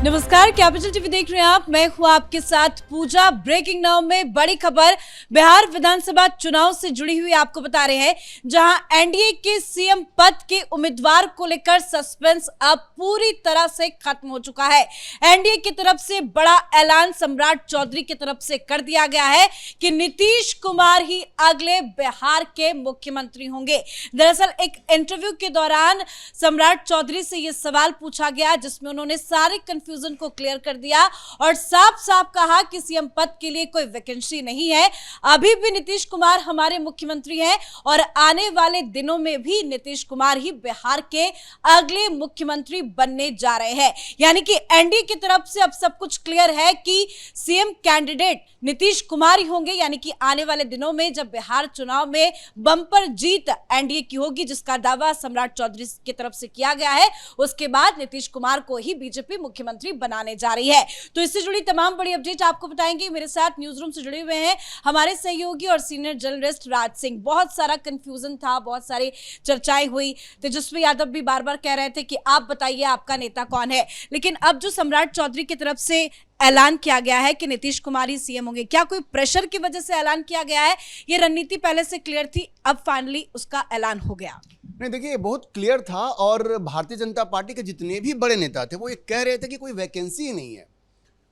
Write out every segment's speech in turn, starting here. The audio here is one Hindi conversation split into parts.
नमस्कार, कैपिटल टीवी देख रहे हैं आप। मैं हूं आपके साथ पूजा। ब्रेकिंग नाउ में बड़ी खबर बिहार विधानसभा चुनाव से जुड़ी हुई आपको बता रहे हैं, जहां एनडीए के सीएम पद के उम्मीदवार को लेकर सस्पेंस अब पूरी तरह से खत्म हो चुका है। एनडीए की तरफ से बड़ा ऐलान सम्राट चौधरी की तरफ से कर दिया गया है कि नीतीश कुमार ही अगले बिहार के मुख्यमंत्री होंगे। दरअसल एक इंटरव्यू के दौरान सम्राट चौधरी से यह सवाल पूछा गया, जिसमें उन्होंने सारे कंफ्यूजन को क्लियर कर दिया और साफ साफ कहा कि सीएम पद के लिए कोई वैकेंसी नहीं है। अभी भी नीतीश कुमार हमारे मुख्यमंत्री हैं और आने वाले दिनों में भी नीतीश कुमार ही बिहार के अगले मुख्यमंत्री बनने जा रहे हैं। यानी कि एनडीए की तरफ से अब सब कुछ क्लियर है कि सीएम कैंडिडेट नीतीश कुमार ही होंगे। यानी कि आने वाले दिनों में जब बिहार चुनाव में बंपर जीत एनडीए की होगी, जिसका दावा सम्राट चौधरी की तरफ से किया गया है, उसके बाद नीतीश कुमार को ही बीजेपी मुख्यमंत्री बनाने जा रही है। तो इससे जुड़ी तमाम बड़ी अपडेट आपको बताएंगे। मेरे साथ न्यूज रूम से जुड़े हुए हैं हमारे सहयोगी और सीनियर जर्नलिस्ट राज सिंह। बहुत सारा कंफ्यूजन था, बहुत सारी चर्चाएं हुई। तेजस्वी यादव भी बार बार कह रहे थे कि आप बताइए आपका नेता कौन है, लेकिन अब जो सम्राट चौधरी की तरफ से ऐलान किया गया है कि नीतीश कुमार ही सीएम होंगे, क्या कोई प्रेशर की वजह से ऐलान किया गया है? ये रणनीति पहले से क्लियर थी, अब फाइनली उसका ऐलान हो गया। नहीं, देखिए, बहुत क्लियर था और भारतीय जनता पार्टी के जितने भी बड़े नेता थे वो ये कह रहे थे कि कोई वैकेंसी ही नहीं है,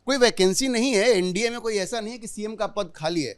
कोई वैकेंसी नहीं है एनडीए में। कोई ऐसा नहीं है कि सीएम का पद खाली है।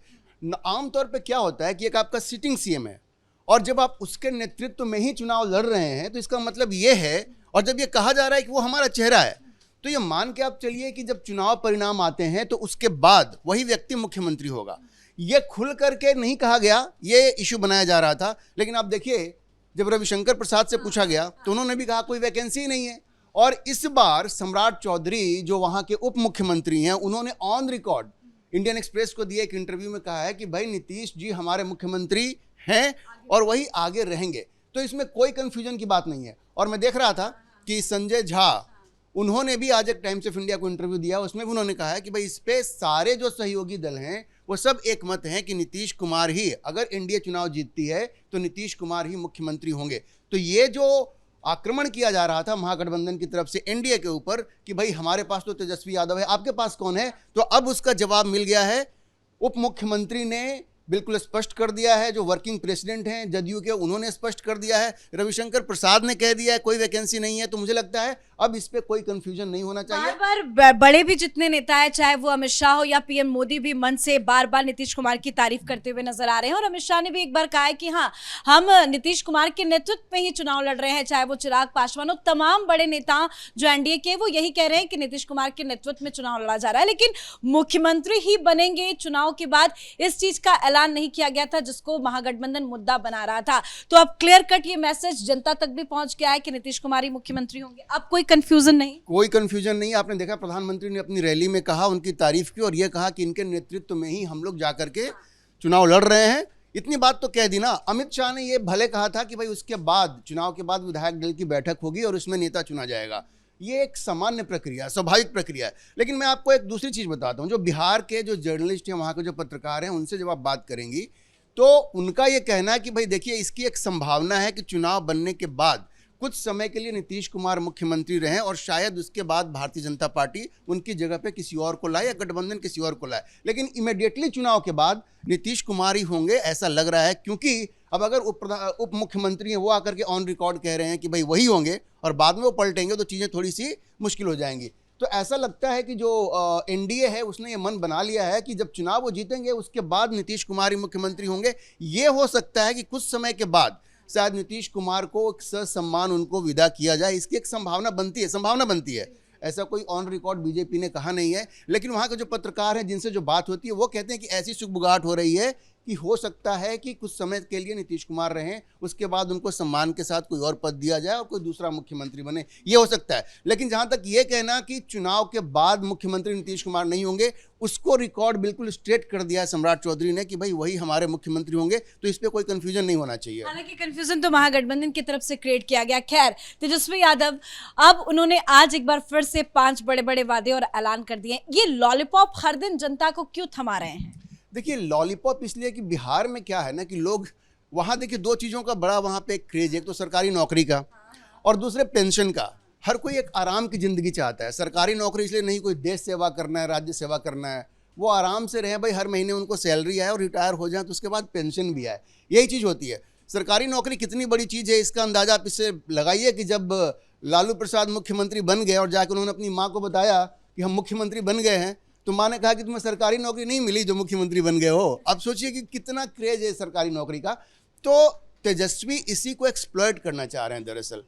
आमतौर पे क्या होता है कि एक आपका सिटिंग सीएम है और जब आप उसके नेतृत्व में ही चुनाव लड़ रहे हैं तो इसका मतलब ये है, और जब ये कहा जा रहा है कि वो हमारा चेहरा है, तो ये मान के आप चलिए कि जब चुनाव परिणाम आते हैं तो उसके बाद वही व्यक्ति मुख्यमंत्री होगा। ये खुल करके नहीं कहा गया, ये इशू बनाया जा रहा था। लेकिन आप देखिए, जब रविशंकर प्रसाद से पूछा गया तो उन्होंने भी कहा कोई वैकेंसी नहीं है। और इस बार सम्राट चौधरी जो वहां के उप मुख्यमंत्री हैं, उन्होंने ऑन रिकॉर्ड इंडियन एक्सप्रेस को दिए एक इंटरव्यू में कहा है कि भाई नीतीश जी हमारे मुख्यमंत्री हैं और वही आगे रहेंगे। तो इसमें कोई कंफ्यूजन की बात नहीं है। और मैं देख रहा था कि संजय झा, उन्होंने भी आज एक टाइम्स ऑफ इंडिया को इंटरव्यू दिया, उसमें भी उन्होंने कहा है कि भाई इस पे सारे जो सहयोगी दल हैं वो सब एक मत हैं कि नीतीश कुमार ही, अगर एनडीए चुनाव जीतती है तो नीतीश कुमार ही मुख्यमंत्री होंगे। तो ये जो आक्रमण किया जा रहा था महागठबंधन की तरफ से एनडीए के ऊपर कि भाई हमारे पास तो तेजस्वी यादव है, आपके पास कौन है, तो अब उसका जवाब मिल गया है। उप मुख्यमंत्री ने बिल्कुल स्पष्ट कर दिया है, जो वर्किंग प्रेसिडेंट हैं जदयू के, उन्होंने स्पष्ट कर दिया है, रविशंकर प्रसाद ने कह दिया है कोई वैकेंसी नहीं है। तो मुझे लगता है अब इस पे कोई कंफ्यूजन नहीं होना चाहिए। बार बार बड़े भी जितने नेता है, चाहे वो अमित शाह हो या पीएम मोदी, भी मन से बार बार नीतीश कुमार की तारीफ करते हुए नजर आ रहे हैं। और अमित शाह ने भी एक बार कहा है कि हाँ, हम नीतीश कुमार के नेतृत्व में ही चुनाव लड़ रहे हैं, चाहे वो चिराग पासवान हो। तमाम बड़े नेता जो एनडीए के, वो यही कह रहे हैं कि नीतीश कुमार के नेतृत्व में चुनाव लड़ा जा रहा है, लेकिन मुख्यमंत्री ही बनेंगे चुनाव के बाद, इस चीज का ऐलान नहीं किया गया था, जिसको महागठबंधन मुद्दा बना रहा था। तो अब क्लियर कट ये मैसेज जनता तक भी पहुंच गया है कि नीतीश कुमार ही मुख्यमंत्री होंगे। अब कोई कंफ्यूजन नहीं, कोई कंफ्यूजन नहीं। आपने देखा प्रधानमंत्री ने अपनी रैली में कहा, उनकी तारीफ की और यह कहा कि इनके नेतृत्व में ही हम लोग जाकर के चुनाव लड़ रहे हैं। इतनी बात तो कह दी ना। अमित शाह ने यह भले कहा था कि भाई उसके बाद, चुनाव के बाद विधायक दल की बैठक होगी और उसमें नेता चुना जाएगा। ये एक सामान्य प्रक्रिया, स्वाभाविक प्रक्रिया है। लेकिन मैं आपको एक दूसरी चीज बताता हूँ। जो बिहार के जो जर्नलिस्ट हैं, वहाँ के जो पत्रकार हैं, उनसे जब आप बात करेंगी तो उनका ये कहना है कि भाई देखिए, इसकी एक संभावना है कि चुनाव बनने के बाद कुछ समय के लिए नीतीश कुमार मुख्यमंत्री रहें और शायद उसके बाद भारतीय जनता पार्टी उनकी जगह पे किसी और को लाए या गठबंधन किसी और को लाए। लेकिन इमीडिएटली चुनाव के बाद नीतीश कुमार ही होंगे, ऐसा लग रहा है। क्योंकि अब अगर उप मुख्यमंत्री हैं, वो आकर के ऑन रिकॉर्ड कह रहे हैं कि भाई वही होंगे और बाद में वो पलटेंगे, तो चीज़ें थोड़ी सी मुश्किल हो जाएंगी। तो ऐसा लगता है कि जो एनडीए है उसने ये मन बना लिया है कि जब चुनाव वो जीतेंगे उसके बाद नीतीश कुमार ही मुख्यमंत्री होंगे। ये हो सकता है कि कुछ समय के बाद शायद नीतीश कुमार को एक ससम्मान उनको विदा किया जाए, इसकी एक संभावना बनती है। ऐसा कोई ऑन रिकॉर्ड बीजेपी ने कहा नहीं है, लेकिन वहाँ के जो पत्रकार हैं, जिनसे जो बात होती है, वो कहते हैं कि ऐसी सुगबुगाहट हो रही है कि हो सकता है कि कुछ समय के लिए नीतीश कुमार रहें, उसके बाद उनको सम्मान के साथ कोई और पद दिया जाए और कोई दूसरा मुख्यमंत्री बने, ये हो सकता है। लेकिन जहां तक ये कहना कि चुनाव के बाद मुख्यमंत्री नीतीश कुमार नहीं होंगे, उसको रिकॉर्ड बिल्कुल स्ट्रेट कर दिया है सम्राट चौधरी ने कि भाई वही हमारे मुख्यमंत्री होंगे। तो इस पर कोई कंफ्यूजन नहीं होना चाहिए। हालांकि कंफ्यूजन तो महागठबंधन की तरफ से क्रिएट किया गया। खैर, तेजस्वी यादव अब उन्होंने आज एक बार फिर से 5 बड़े बड़े वादे और ऐलान कर दिए। ये लॉलीपॉप हर दिन जनता को क्यों थमा रहे हैं? देखिए, लॉलीपॉप इसलिए कि बिहार में क्या है ना कि लोग वहाँ, देखिए, दो चीज़ों का बड़ा वहाँ पे क्रेज है। एक तो सरकारी नौकरी का और दूसरे पेंशन का। हर कोई एक आराम की ज़िंदगी चाहता है। सरकारी नौकरी इसलिए नहीं, कोई देश सेवा करना है, राज्य सेवा करना है, वो आराम से रहे भाई, हर महीने उनको सैलरी आए और रिटायर हो जाए तो उसके बाद पेंशन भी आए, यही चीज़ होती है। सरकारी नौकरी कितनी बड़ी चीज़ है इसका अंदाज़ा आप इससे लगाइए कि जब लालू प्रसाद मुख्यमंत्री बन गए और जाकर उन्होंने अपनी माँ को बताया कि हम मुख्यमंत्री बन गए हैं, तो माँ ने कहा कि तुम्हें सरकारी नौकरी नहीं मिली जो मुख्यमंत्री बन गए हो। अब सोचिए कि कितना क्रेज है सरकारी नौकरी का। तो तेजस्वी इसी को एक्सप्लॉइट करना चाह रहे हैं। दरअसल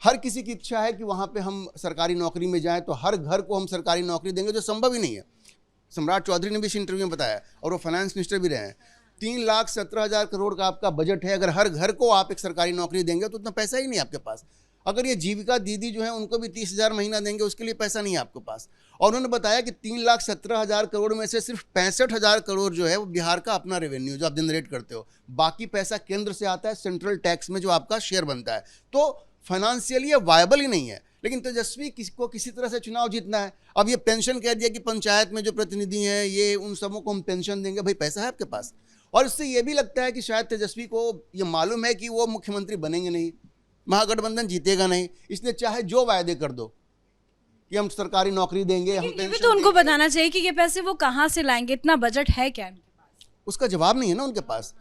हर किसी की इच्छा है कि वहाँ पे हम सरकारी नौकरी में जाएं, तो हर घर को हम सरकारी नौकरी देंगे, जो संभव ही नहीं है। सम्राट चौधरी ने भी इस इंटरव्यू में बताया, और वो फाइनेंस मिनिस्टर भी रहे हैं। 3,17,000 करोड़ का आपका बजट है, अगर हर घर को आप एक सरकारी नौकरी देंगे तो उतना पैसा ही नहीं आपके पास। अगर ये जीविका दीदी जो है उनको भी 30,000 महीना देंगे, उसके लिए पैसा नहीं है आपके पास। और उन्होंने बताया कि 3,17,000 करोड़ में से सिर्फ 65,000 करोड़ जो है वो बिहार का अपना रेवेन्यू जो आप जनरेट करते हो, बाकी पैसा केंद्र से आता है सेंट्रल टैक्स में जो आपका शेयर बनता है। तो फाइनेंशियली ये वायबल ही नहीं है। लेकिन तेजस्वी को किसी तरह से चुनाव जीतना है। अब ये पेंशन कह दिया कि पंचायत में जो प्रतिनिधि हैं ये उन सबों को हम पेंशन देंगे। भाई पैसा है आपके पास। और इससे ये भी लगता है कि शायद तेजस्वी को ये मालूम है कि वो मुख्यमंत्री बनेंगे नहीं, महागठबंधन जीतेगा नहीं, इसलिए चाहे जो वायदे कर दो कि हम सरकारी नौकरी देंगे, हम ये भी तो उनको बताना चाहिए कि ये पैसे वो कहाँ से लाएंगे, इतना बजट है क्या इनके पास? उसका जवाब नहीं है ना उनके पास।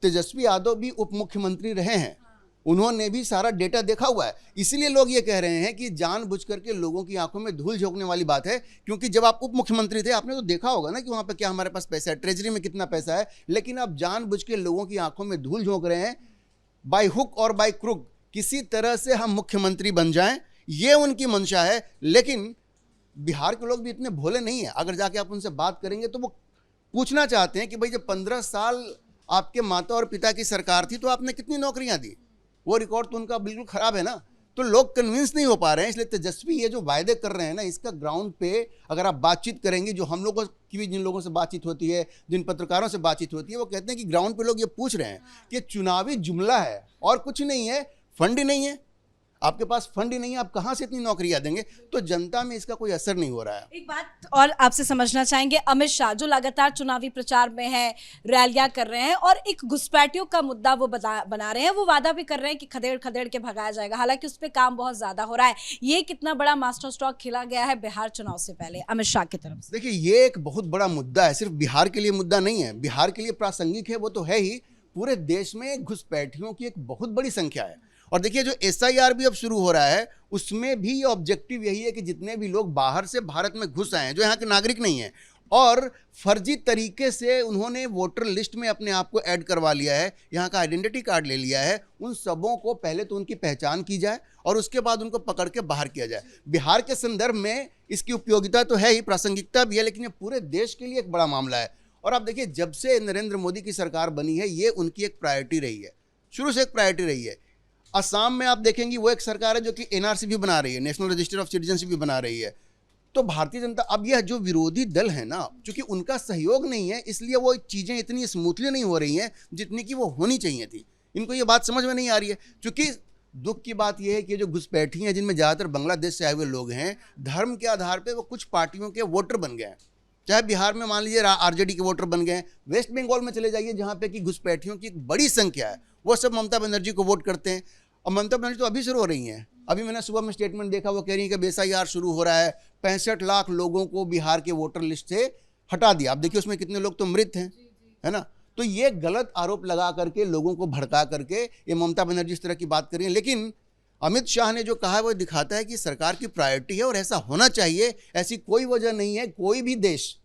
तेजस्वी यादव भी उप मुख्यमंत्री रहे हैं, उन्होंने भी सारा डेटा देखा हुआ है। इसीलिए लोग ये कह रहे हैं कि जानबूझ करके लोगों की आंखों में धूल झोंकने वाली बात है, क्योंकि जब आप उप मुख्यमंत्री थे आपने तो देखा होगा ना कि वहाँ पर क्या हमारे पास पैसा है, ट्रेजरी में कितना पैसा है। लेकिन आप जानबूझ के लोगों की आंखों में धूल झोंक रहे हैं, बाय हुक और बाय क्रुक किसी तरह से हम मुख्यमंत्री बन जाएं, ये उनकी मंशा है। लेकिन बिहार के लोग भी इतने भोले नहीं है। अगर जाके आप उनसे बात करेंगे तो वो पूछना चाहते हैं कि भाई जब 15 साल आपके माता और पिता की सरकार थी तो आपने कितनी नौकरियां दी। वो रिकॉर्ड तो उनका बिल्कुल खराब है ना। तो लोग कन्विंस नहीं हो पा रहे हैं। इसलिए तेजस्वी ये जो वायदे कर रहे हैं ना, इसका ग्राउंड पे अगर आप बातचीत करेंगे, जो हम लोगों की भी जिन लोगों से बातचीत होती है, जिन पत्रकारों से बातचीत होती है, वो कहते हैं कि ग्राउंड पे लोग ये पूछ रहे हैं कि चुनावी जुमला है और कुछ नहीं है, फंड ही नहीं है, आपके पास फंड ही नहीं है, आप कहां से इतनी नौकरियां देंगे। तो जनता में इसका कोई असर नहीं हो रहा है। एक बात और आपसे समझना चाहेंगे, अमित शाह जो लगातार चुनावी प्रचार में है, रैलियां कर रहे हैं और एक घुसपैठियों का मुद्दा वो बना रहे हैं, वो वादा भी कर रहे हैं कि खदेड़ खदेड़ के भगाया जाएगा, हालांकि उस पर काम बहुत ज्यादा हो रहा है। ये कितना बड़ा मास्टर स्ट्रोक खेला गया है बिहार चुनाव से पहले अमित शाह की तरफ से? देखिए, ये एक बहुत बड़ा मुद्दा है, सिर्फ बिहार के लिए मुद्दा नहीं है, बिहार के लिए प्रासंगिक है वो तो है ही, पूरे देश में घुसपैठियों की एक बहुत बड़ी संख्या है। और देखिए जो SIR भी अब शुरू हो रहा है, उसमें भी ये ऑब्जेक्टिव यही है कि जितने भी लोग बाहर से भारत में घुस आए हैं, जो यहाँ के नागरिक नहीं हैं और फर्जी तरीके से उन्होंने वोटर लिस्ट में अपने आप को ऐड करवा लिया है, यहाँ का आइडेंटिटी कार्ड ले लिया है, उन सबों को पहले तो उनकी पहचान की जाए और उसके बाद उनको पकड़ के बाहर किया जाए। बिहार के संदर्भ में इसकी उपयोगिता तो है ही, प्रासंगिकता भी है, लेकिन ये पूरे देश के लिए एक बड़ा मामला है। और आप देखिए, जब से नरेंद्र मोदी की सरकार बनी है, ये उनकी एक प्रायोरिटी रही है, शुरू से एक प्रायोरिटी रही है। असम में आप देखेंगे वो एक सरकार है जो कि NRC भी बना रही है, नेशनल रजिस्टर ऑफ सिटीजनशिप भी बना रही है। तो भारतीय जनता, अब यह जो विरोधी दल है ना, चूंकि उनका सहयोग नहीं है, इसलिए वो चीज़ें इतनी स्मूथली नहीं हो रही हैं जितनी कि वो होनी चाहिए थी। इनको ये बात समझ में नहीं आ रही है। चूंकि दुख की बात यह है कि जो घुसपैठी हैं, जिनमें ज़्यादातर बांग्लादेश से आए हुए लोग हैं, धर्म के आधार पर वो कुछ पार्टियों के वोटर बन गए हैं। चाहे बिहार में मान लीजिए RJD के वोटर बन गए, वेस्ट बंगाल में चले जाइए जहाँ पे कि घुसपैठियों की एक बड़ी संख्या है, वो सब ममता बनर्जी को वोट करते हैं। और ममता बनर्जी तो अभी शुरू हो रही हैं, अभी मैंने सुबह में स्टेटमेंट देखा, वो कह रही है कि SIR शुरू हो रहा है, 65 लाख लोगों को बिहार के वोटर लिस्ट से हटा दिया। आप देखिए उसमें कितने लोग तो मृत हैं, है ना। तो ये गलत आरोप लगा करके लोगों को भड़का करके ये ममता बनर्जी इस तरह की बात कर रही है। लेकिन अमित शाह ने जो कहा है वो दिखाता है कि सरकार की प्रायोरिटी है और ऐसा होना चाहिए। ऐसी कोई वजह नहीं है, कोई भी देश,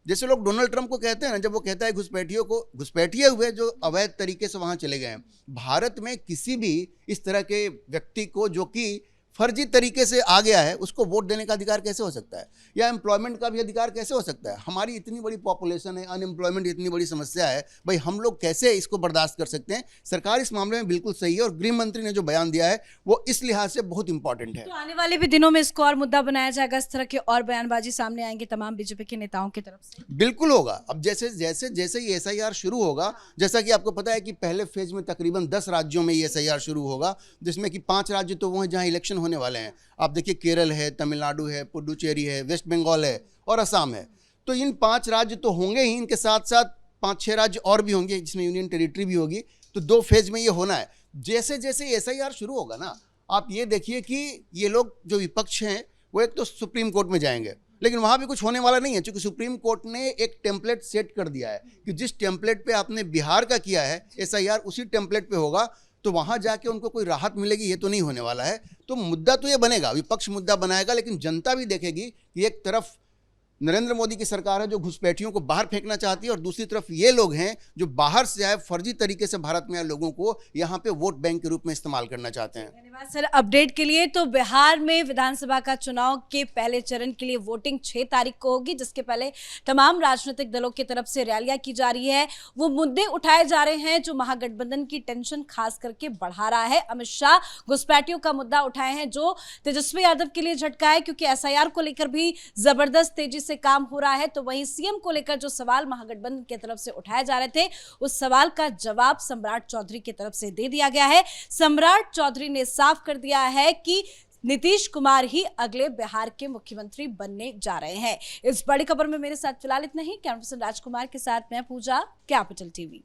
जैसे लोग डोनाल्ड ट्रंप को कहते हैं ना, जब वो कहता है घुसपैठियों को, घुसपैठिए हुए जो अवैध तरीके से वहाँ चले गए हैं, भारत में किसी भी इस तरह के व्यक्ति को जो कि फर्जी तरीके से आ गया है, उसको वोट देने का अधिकार कैसे हो सकता है, या एम्प्लॉयमेंट का भी अधिकार कैसे हो सकता है। हमारी इतनी बड़ी पॉपुलेशन है, अनएम्प्लॉयमेंट इतनी बड़ी समस्या है, भाई हम लोग कैसे इसको बर्दाश्त कर सकते हैं। सरकार इस मामले में बिल्कुल सही है और गृह मंत्री ने जो बयान दिया है वो इस लिहाज से बहुत इंपॉर्टेंट है। तो आने वाले भी दिनों में इसको और मुद्दा बनाया जाएगा, इस तरह के और बयानबाजी सामने आएंगे तमाम बीजेपी के नेताओं की तरफ से? बिल्कुल होगा। अब जैसे जैसे जैसे ये SIR शुरू होगा, जैसा कि आपको पता है कि पहले फेज में तकरीबन 10 राज्यों में ये SIR शुरू होगा, जिसमें कि 5 राज्य तो वो हैं जहाँ इलेक्शन होने वाले हैं। आप देखिए केरल है, तमिलनाडु है, पुडुचेरी है, वेस्ट बंगाल है और असम है। तो इन 5 राज्य तो होंगे ही, इनके साथ साथ 5-6 राज्य और भी होंगे जिसमें यूनियन टेरिटरी भी होगी। तो 2 फेज में ये होना है। जैसे जैसे SIR शुरू होगा ना, आप ये देखिए कि ये लोग जो विपक्ष हैं वो एक तो सुप्रीम कोर्ट में जाएंगे, लेकिन वहाँ भी कुछ होने वाला नहीं है, क्योंकि सुप्रीम कोर्ट ने एक टेम्पलेट सेट कर दिया है कि जिस टेम्पलेट पे आपने बिहार का किया है SIR उसी टेम्पलेट पे होगा, तो वहाँ जाके उनको कोई राहत मिलेगी ये तो नहीं होने वाला है। तो मुद्दा तो ये बनेगा, विपक्ष मुद्दा बनाएगा, लेकिन जनता भी देखेगी कि एक तरफ नरेंद्र मोदी की सरकार है जो घुसपैठियों को बाहर फेंकना चाहती है, और दूसरी तरफ ये लोग हैं जो बाहर से आए फर्जी तरीके से भारत में आए लोगों को यहाँ पे वोट बैंक के रूप में इस्तेमाल करना चाहते हैं। धन्यवाद सर अपडेट के लिए। तो बिहार में विधानसभा का चुनाव के पहले चरण के लिए वोटिंग 6 तारीख को होगी, जिसके पहले तमाम राजनीतिक दलों की तरफ से रैलियां की जा रही है। वो मुद्दे उठाए जा रहे हैं जो महागठबंधन की टेंशन खास करके बढ़ा रहा है। अमित शाह घुसपैठियों का मुद्दा उठाए हैं जो तेजस्वी यादव के लिए झटका है, क्योंकि SIR को लेकर भी जबरदस्त तेजी से काम हो रहा है। तो वहीं CM को लेकर जो सवाल महागठबंधन की तरफ से उठाए जा रहे थे, उस सवाल का जवाब सम्राट चौधरी की तरफ से दे दिया गया है। सम्राट चौधरी ने साफ कर दिया है कि नीतीश कुमार ही अगले बिहार के मुख्यमंत्री बनने जा रहे हैं। इस बड़ी खबर में मेरे साथ फिलहाल इतना ही। कैमरा पर्सन राजकुमार के साथ मैं पूजा, कैपिटल TV।